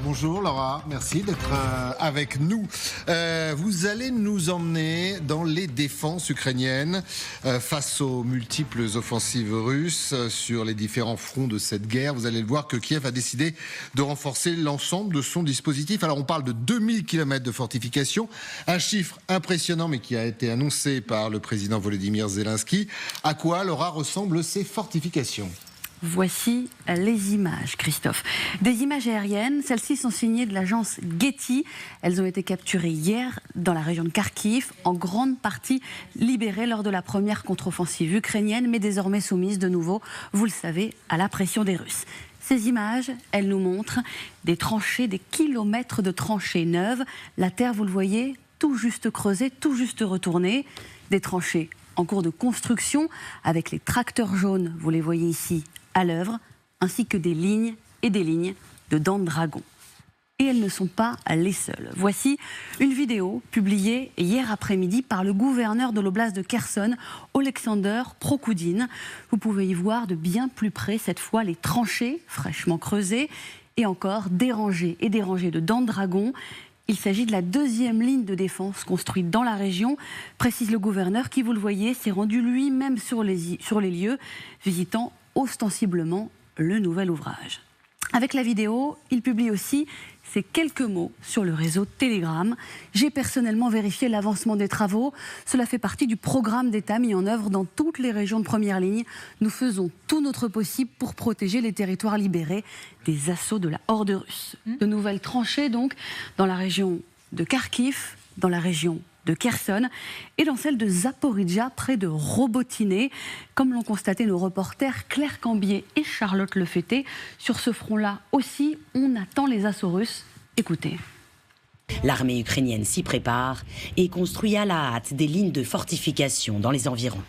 Bonjour Laura, merci d'être avec nous. Vous allez nous emmener dans les défenses ukrainiennes face aux multiples offensives russes sur les différents fronts de cette guerre. Vous allez le voir que Kiev a décidé de renforcer l'ensemble de son dispositif. Alors on parle de 2000 km de fortifications, un chiffre impressionnant mais qui a été annoncé par le président Volodymyr Zelensky. À quoi, Laura, ressemblent ces fortifications ? Voici les images, Christophe. Des images aériennes, celles-ci sont signées de l'agence Getty. Elles ont été capturées hier dans la région de Kharkiv, en grande partie libérées lors de la première contre-offensive ukrainienne, mais désormais soumises de nouveau, vous le savez, à la pression des Russes. Ces images, elles nous montrent des tranchées, des kilomètres de tranchées neuves. La terre, vous le voyez, tout juste creusée, tout juste retournée. Des tranchées en cours de construction, avec les tracteurs jaunes, vous les voyez ici, à l'œuvre, ainsi que des lignes et des lignes de dents de dragon. Et elles ne sont pas les seules. Voici une vidéo publiée hier après-midi par le gouverneur de l'oblast de Kherson, Oleksandr Prokoudine. Vous pouvez y voir de bien plus près, cette fois, les tranchées fraîchement creusées et encore des rangées et des rangées de dents de dragon. Il s'agit de la deuxième ligne de défense construite dans la région, précise le gouverneur qui, vous le voyez, s'est rendu lui-même sur les lieux, visitant ostensiblement le nouvel ouvrage. Avec la vidéo, il publie aussi ces quelques mots sur le réseau Telegram. J'ai personnellement vérifié l'avancement des travaux. Cela fait partie du programme d'État mis en œuvre dans toutes les régions de première ligne. Nous faisons tout notre possible pour protéger les territoires libérés des assauts de la horde russe. De nouvelles tranchées donc dans la région de Kharkiv, dans la région de Kherson et dans celle de Zaporijjia, près de Robotyne, comme l'ont constaté nos reporters Claire Cambier et Charlotte Lefété. Sur ce front-là aussi, on attend les assauts russes. Écoutez. L'armée ukrainienne s'y prépare et construit à la hâte des lignes de fortification dans les environs.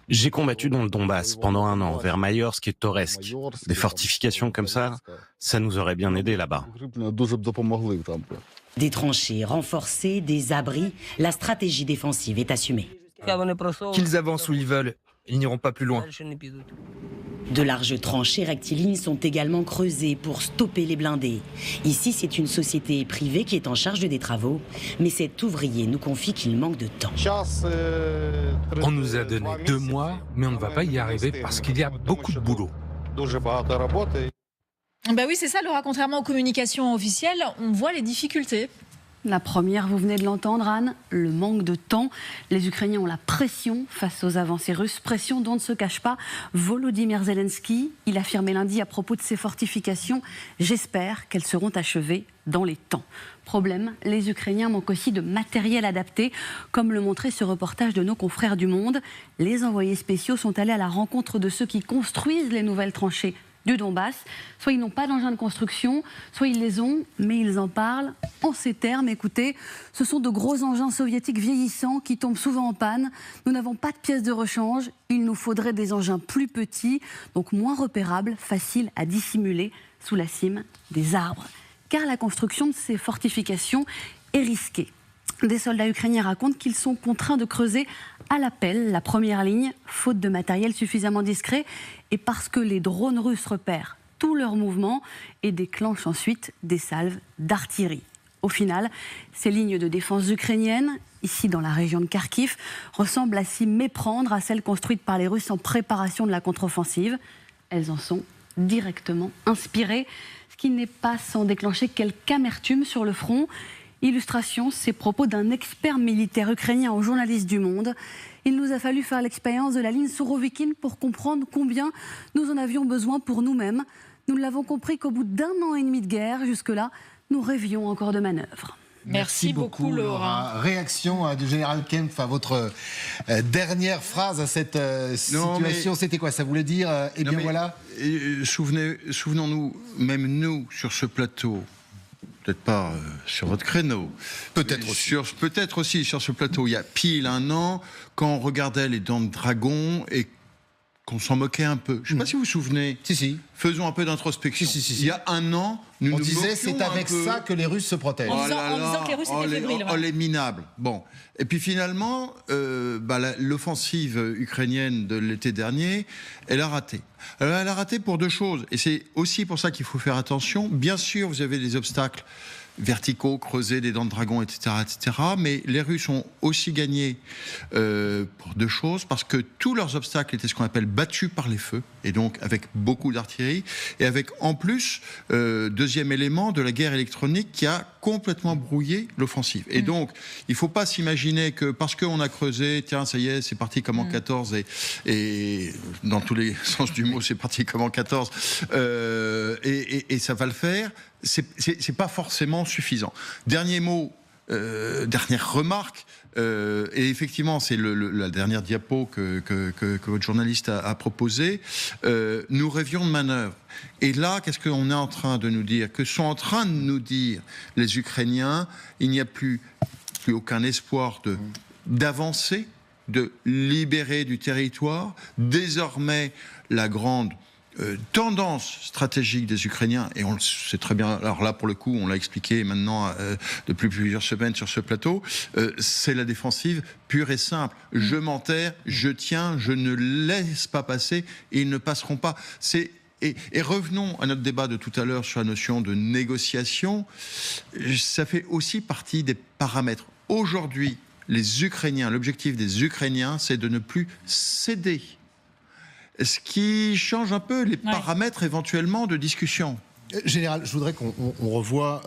J'ai combattu dans le Donbass pendant 1 an, vers Mayorsk et Toretsk. Des fortifications comme ça nous aurait bien aidé là-bas. Des tranchées renforcées, des abris, la stratégie défensive est assumée. Qu'ils avancent où ils veulent, ils n'iront pas plus loin. De larges tranchées rectilignes sont également creusées pour stopper les blindés. Ici, c'est une société privée qui est en charge des travaux, mais cet ouvrier nous confie qu'il manque de temps. On nous a donné 2 mois, mais on ne va pas y arriver parce qu'il y a beaucoup de boulot. Bah oui, c'est ça, Laura. Contrairement aux communications officielles, on voit les difficultés. La première, vous venez de l'entendre, Anne, le manque de temps. Les Ukrainiens ont la pression face aux avancées russes, pression dont ne se cache pas Volodymyr Zelensky. Il affirmait lundi à propos de ces fortifications « J'espère qu'elles seront achevées dans les temps ». Problème, les Ukrainiens manquent aussi de matériel adapté, comme le montrait ce reportage de nos confrères du Monde. Les envoyés spéciaux sont allés à la rencontre de ceux qui construisent les nouvelles tranchées du Donbass. Soit ils n'ont pas d'engins de construction, soit ils les ont, mais ils en parlent en ces termes. Écoutez, ce sont de gros engins soviétiques vieillissants qui tombent souvent en panne. Nous n'avons pas de pièces de rechange. Il nous faudrait des engins plus petits, donc moins repérables, faciles à dissimuler sous la cime des arbres. Car la construction de ces fortifications est risquée. Des soldats ukrainiens racontent qu'ils sont contraints de creuser à la pelle la première ligne, faute de matériel suffisamment discret, et parce que les drones russes repèrent tous leurs mouvements et déclenchent ensuite des salves d'artillerie. Au final, ces lignes de défense ukrainiennes, ici dans la région de Kharkiv, ressemblent à s'y méprendre à celles construites par les Russes en préparation de la contre-offensive. Elles en sont directement inspirées, ce qui n'est pas sans déclencher quelque amertume sur le front. Illustration, ces propos d'un expert militaire ukrainien aux journalistes du Monde. Il nous a fallu faire l'expérience de la ligne Sourovikine pour comprendre combien nous en avions besoin pour nous-mêmes. Nous ne l'avons compris qu'au bout d'1 an et demi de guerre. Jusque-là, nous rêvions encore de manœuvres. Merci beaucoup, Laura. Réaction du général Kempf à votre dernière phrase à cette situation. C'était quoi? Ça voulait dire, voilà. Souvenons-nous, même nous, sur ce plateau, peut-être pas sur votre créneau. Peut-être aussi sur ce plateau. Il y a pile 1 an, quand on regardait les Dents de Dragon et qu'on s'en moquait un peu. Je ne sais pas si vous vous souvenez. Si. Faisons un peu d'introspection. Si. Il y a un an, nous nous disait moquions c'est avec un peu. ça que les Russes se protègent. En disant que les Russes étaient fébriles. Les minables. Bon. Et puis finalement, l'offensive ukrainienne de l'été dernier, elle a raté. Elle a raté pour deux choses. Et c'est aussi pour ça qu'il faut faire attention. Bien sûr, vous avez des obstacles verticaux, creusés, des dents de dragon, etc., etc. Mais les Russes ont aussi gagné pour deux choses, parce que tous leurs obstacles étaient ce qu'on appelle battus par les feux, et donc avec beaucoup d'artillerie, et avec en plus, deuxième élément, de la guerre électronique qui a complètement brouillé l'offensive. Et donc, il ne faut pas s'imaginer que parce qu'on a creusé, tiens, ça y est, c'est parti comme en 14, et dans tous les sens du mot, c'est parti comme en 14, et ça va le faire. C'est pas forcément suffisant. Dernier mot, dernière remarque, et effectivement c'est la dernière diapo que votre journaliste a proposée. Nous rêvions de manœuvre. Et là, qu'est-ce qu'on est en train de nous dire? Que sont en train de nous dire les Ukrainiens? Il n'y a plus aucun espoir d'avancer, de libérer du territoire. Désormais, la grande tendance stratégique des Ukrainiens, et on le sait très bien, alors là pour le coup on l'a expliqué maintenant depuis plusieurs semaines sur ce plateau, c'est la défensive pure et simple. Je m'enterre, je tiens, je ne laisse pas passer, et ils ne passeront pas. Et revenons à notre débat de tout à l'heure sur la notion de négociation. Ça fait aussi partie des paramètres. Aujourd'hui, les Ukrainiens, l'objectif des Ukrainiens, c'est de ne plus céder. Ce qui change un peu les paramètres éventuellement de discussion. Général, je voudrais qu'on revoie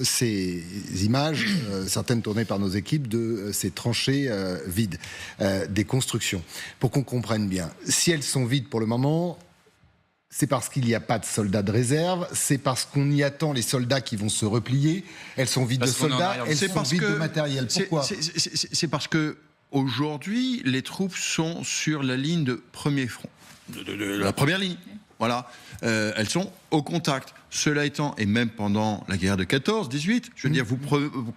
ces images, certaines tournées par nos équipes, de ces tranchées vides, des constructions, pour qu'on comprenne bien. Si elles sont vides pour le moment, c'est parce qu'il n'y a pas de soldats de réserve, c'est parce qu'on y attend les soldats qui vont se replier. Elles sont vides de soldats, elles sont vides de matériel. Pourquoi ? C'est parce que aujourd'hui, les troupes sont sur la ligne de premier front. De la première ligne. Voilà. Elles sont au contact. Cela étant, et même pendant la guerre de 14-18, je veux dire, vous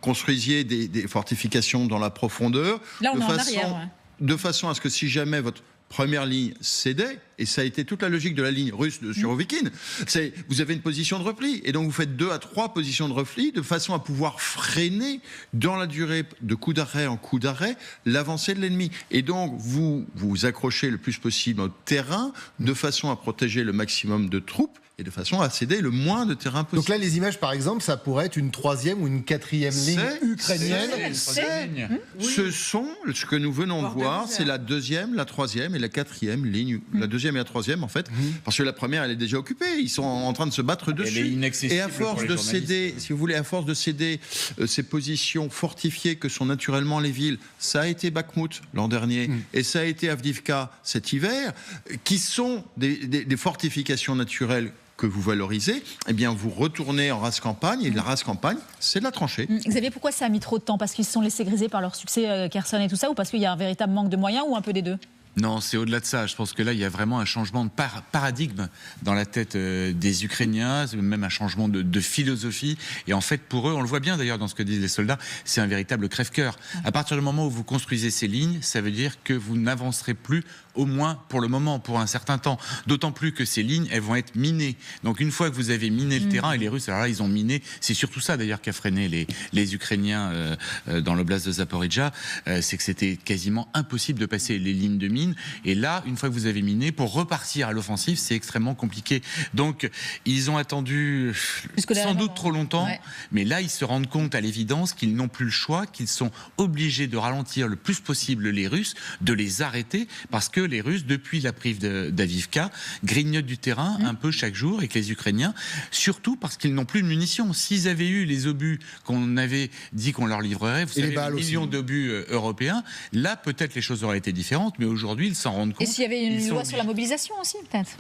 construisiez des fortifications dans la profondeur. Là, on est en arrière. De façon à ce que si jamais votre première ligne cédait, et ça a été toute la logique de la ligne russe de Surovikin, c'est vous avez une position de repli, et donc vous faites 2 à 3 positions de repli de façon à pouvoir freiner dans la durée de coup d'arrêt en coup d'arrêt l'avancée de l'ennemi. Et donc vous vous accrochez le plus possible au terrain de façon à protéger le maximum de troupes et de façon à céder le moins de terrain possible. Donc là, les images, par exemple, ça pourrait être une 3e ou une 4e ligne ukrainienne. Ce sont, ce que nous venons de voir, c'est la 2e, la 3e et la 4e ligne. La 2e et la 3e, en fait, parce que la première, elle est déjà occupée. Ils sont en train de se battre dessus. Elle est inaccessible. Et à force de céder, si vous voulez, à force de céder ces positions fortifiées que sont naturellement les villes, ça a été Bakhmut l'an dernier, et ça a été Avdiivka cet hiver, qui sont des fortifications naturelles que vous valorisez, eh bien vous retournez en race campagne, et la race campagne, c'est de la tranchée. Xavier, pourquoi ça a mis trop de temps? Parce qu'ils se sont laissés griser par leur succès Kherson et tout ça, ou parce qu'il y a un véritable manque de moyens, ou un peu des deux? Non, c'est au-delà de ça. Je pense que là, il y a vraiment un changement de paradigme dans la tête des Ukrainiens, même un changement de philosophie. Et en fait, pour eux, on le voit bien d'ailleurs dans ce que disent les soldats, c'est un véritable crève-cœur. À partir du moment où vous construisez ces lignes, ça veut dire que vous n'avancerez plus, au moins pour le moment, pour un certain temps. D'autant plus que ces lignes, elles vont être minées. Donc une fois que vous avez miné le terrain, et les Russes, alors là, ils ont miné, c'est surtout ça d'ailleurs qui a freiné les Ukrainiens dans l'oblast de Zaporijjia, c'est que c'était quasiment impossible de passer les lignes de mine. Et là, une fois que vous avez miné, pour repartir à l'offensive, c'est extrêmement compliqué. Donc, ils ont attendu sans doute trop longtemps, mais là, ils se rendent compte à l'évidence qu'ils n'ont plus le choix, qu'ils sont obligés de ralentir le plus possible les Russes, de les arrêter, parce que les Russes, depuis la prise d'Avdiivka, grignotent du terrain un peu chaque jour avec les Ukrainiens, surtout parce qu'ils n'ont plus de munitions. S'ils avaient eu les obus qu'on avait dit qu'on leur livrerait, vous savez, les millions d'obus européens, là, peut-être les choses auraient été différentes, mais aujourd'hui, ils s'en rendent compte. Et s'il y avait une loi sur la mobilisation aussi, peut-être?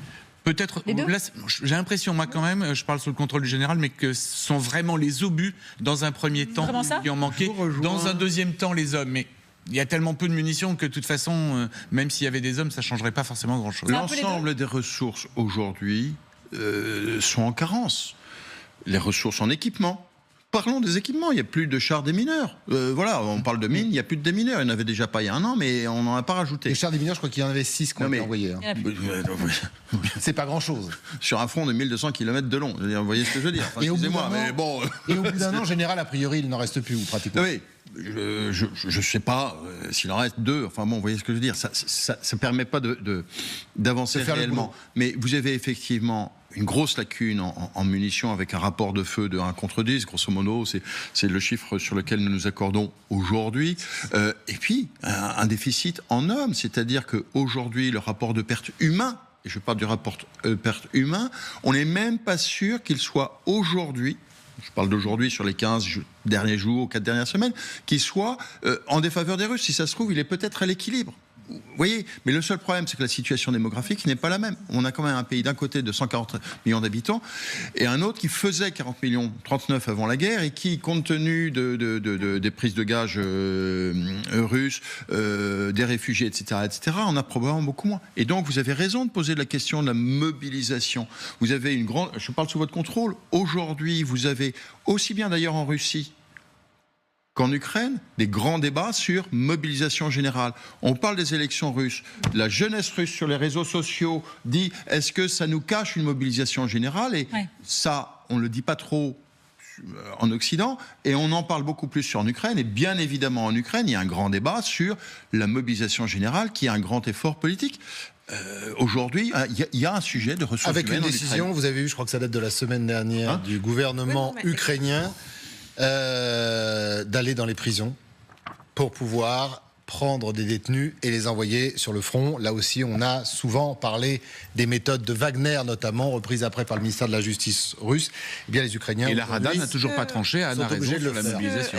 Peut-être, là, j'ai l'impression, moi quand même, je parle sous le contrôle du général, mais que ce sont vraiment les obus, dans un premier temps, qui ont manqué, dans un deuxième temps, les hommes. Mais il y a tellement peu de munitions que de toute façon, même s'il y avait des hommes, ça ne changerait pas forcément grand-chose. L'ensemble des ressources aujourd'hui sont en carence. Les ressources en équipement, Parlons des équipements, il n'y a plus de chars démineurs. Voilà, on parle de mines, il n'y a plus de démineurs. Il n'y en avait déjà pas il y a un an, mais on n'en a pas rajouté. Les chars démineurs, je crois qu'il y en avait 6 qu'on a envoyés. Hein. C'est pas grand-chose. Sur un front de 1200 km de long. Vous voyez ce que je veux dire. Enfin, excusez-moi, mais bon. Et au bout d'un an, en général, a priori, il n'en reste plus, ou pratiquement. Oui. Je ne sais pas s'il en reste 2. Enfin bon, vous voyez ce que je veux dire. Ça ne permet pas d'avancer réellement. Mais vous avez effectivement une grosse lacune en munitions avec un rapport de feu de 1 contre 10, grosso modo, c'est le chiffre sur lequel nous nous accordons aujourd'hui. Et puis, un déficit en hommes, c'est-à-dire qu'aujourd'hui, le rapport de perte humain, et je parle du rapport perte humain, on n'est même pas sûr qu'il soit aujourd'hui, je parle d'aujourd'hui sur les 15 derniers jours, 4 dernières semaines, qu'il soit en défaveur des Russes. Si ça se trouve, il est peut-être à l'équilibre. Vous voyez, mais le seul problème, c'est que la situation démographique n'est pas la même. On a quand même un pays d'un côté de 140 millions d'habitants et un autre qui faisait 40 millions, 39 avant la guerre, et qui, compte tenu des prises de gaz russes, des réfugiés, etc., en a probablement beaucoup moins. Et donc, vous avez raison de poser la question de la mobilisation. Vous avez une grande... Je parle sous votre contrôle. Aujourd'hui, vous avez, aussi bien d'ailleurs en Russie qu'en Ukraine, des grands débats sur mobilisation générale. On parle des élections russes. La jeunesse russe sur les réseaux sociaux dit « Est-ce que ça nous cache une mobilisation générale ?» Et ça, on ne le dit pas trop en Occident, et on en parle beaucoup plus en Ukraine. Et bien évidemment, en Ukraine, il y a un grand débat sur la mobilisation générale, qui est un grand effort politique. Aujourd'hui, il y a un sujet de ressources humaines. Avec une décision, vous avez vu, je crois que ça date de la semaine dernière, du gouvernement ukrainien, d'aller dans les prisons pour pouvoir prendre des détenus et les envoyer sur le front. Là aussi, on a souvent parlé des méthodes de Wagner, notamment, reprises après par le ministère de la Justice russe. Eh bien, les Ukrainiens... Et la Rada n'a toujours pas tranché, Anne a raison sur la mobilisation.